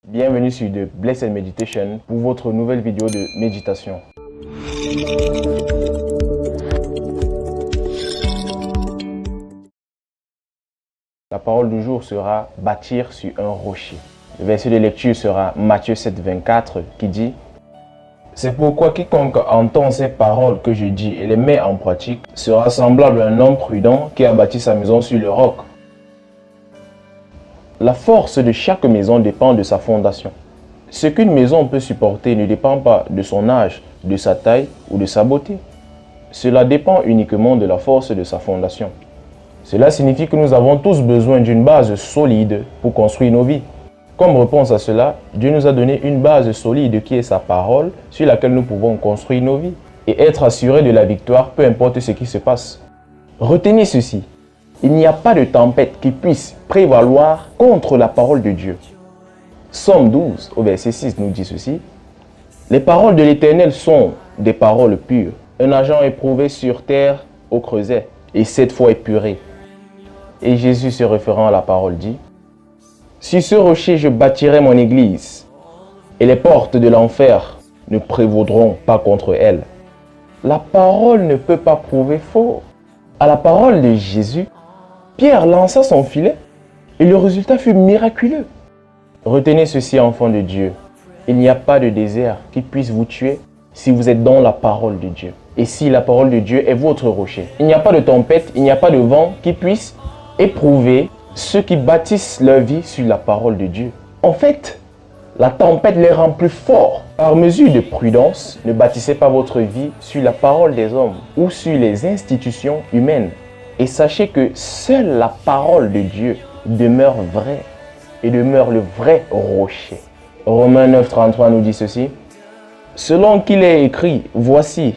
Bienvenue sur The Blessed Meditation pour votre nouvelle vidéo de méditation. La parole du jour sera « bâtir sur un rocher ». Le verset de lecture sera Matthieu 7, 24 qui dit « C'est pourquoi quiconque entend ces paroles que je dis et les met en pratique sera semblable à un homme prudent qui a bâti sa maison sur le roc. » La force de chaque maison dépend de sa fondation. Ce qu'une maison peut supporter ne dépend pas de son âge, de sa taille ou de sa beauté. Cela dépend uniquement de la force de sa fondation. Cela signifie que nous avons tous besoin d'une base solide pour construire nos vies. Comme réponse à cela, Dieu nous a donné une base solide qui est sa parole sur laquelle nous pouvons construire nos vies et être assurés de la victoire peu importe ce qui se passe. Retenez ceci. Il n'y a pas de tempête qui puisse prévaloir contre la parole de Dieu. Psaume 12, au verset 6, nous dit ceci. Les paroles de l'Éternel sont des paroles pures. Un argent éprouvé sur terre au creuset et 7 fois épuré. Et Jésus, se référant à la parole, dit sur ce rocher, je bâtirai mon église, et les portes de l'enfer ne prévaudront pas contre elle. La parole ne peut pas prouver faux. À la parole de Jésus, Pierre lança son filet et le résultat fut miraculeux. Retenez ceci, enfants de Dieu. Il n'y a pas de désert qui puisse vous tuer si vous êtes dans la parole de Dieu. Et si la parole de Dieu est votre rocher. Il n'y a pas de tempête, il n'y a pas de vent qui puisse éprouver ceux qui bâtissent leur vie sur la parole de Dieu. En fait, la tempête les rend plus forts. Par mesure de prudence, ne bâtissez pas votre vie sur la parole des hommes ou sur les institutions humaines. Et sachez que seule la parole de Dieu demeure vraie et demeure le vrai rocher. Romains 9, 33 nous dit ceci. Selon qu'il est écrit, voici,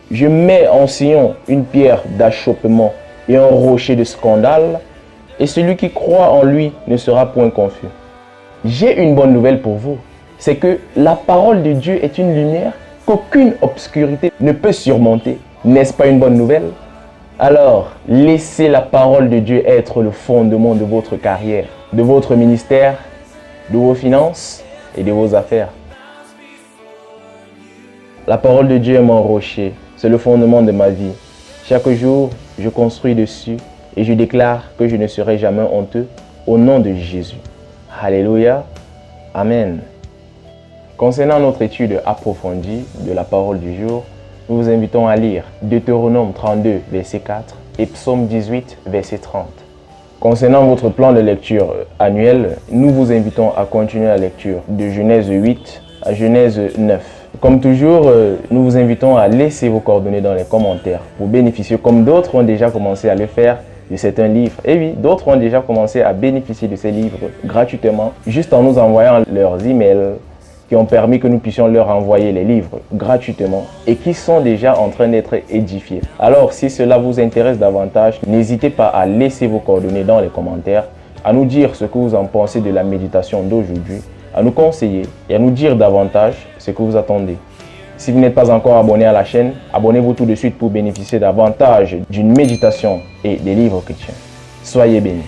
je mets en Sion une pierre d'achoppement et un rocher de scandale, et celui qui croit en lui ne sera point confus. J'ai une bonne nouvelle pour vous, c'est que la parole de Dieu est une lumière qu'aucune obscurité ne peut surmonter. N'est-ce pas une bonne nouvelle? Alors, laissez la parole de Dieu être le fondement de votre carrière, de votre ministère, de vos finances et de vos affaires. La parole de Dieu est mon rocher, c'est le fondement de ma vie. Chaque jour, je construis dessus et je déclare que je ne serai jamais honteux au nom de Jésus. Alléluia. Amen. Concernant notre étude approfondie de la parole du jour, nous vous invitons à lire Deutéronome 32, verset 4 et Psaume 18, verset 30. Concernant votre plan de lecture annuel, nous vous invitons à continuer la lecture de Genèse 8 à Genèse 9. Comme toujours, nous vous invitons à laisser vos coordonnées dans les commentaires pour bénéficier, comme d'autres ont déjà commencé à le faire, de certains livres. Et oui, d'autres ont déjà commencé à bénéficier de ces livres gratuitement, juste en nous envoyant leurs emails qui ont permis que nous puissions leur envoyer les livres gratuitement et qui sont déjà en train d'être édifiés. Alors, si cela vous intéresse davantage, n'hésitez pas à laisser vos coordonnées dans les commentaires, à nous dire ce que vous en pensez de la méditation d'aujourd'hui, à nous conseiller et à nous dire davantage ce que vous attendez. Si vous n'êtes pas encore abonné à la chaîne, abonnez-vous tout de suite pour bénéficier davantage d'une méditation et des livres chrétiens. Soyez bénis.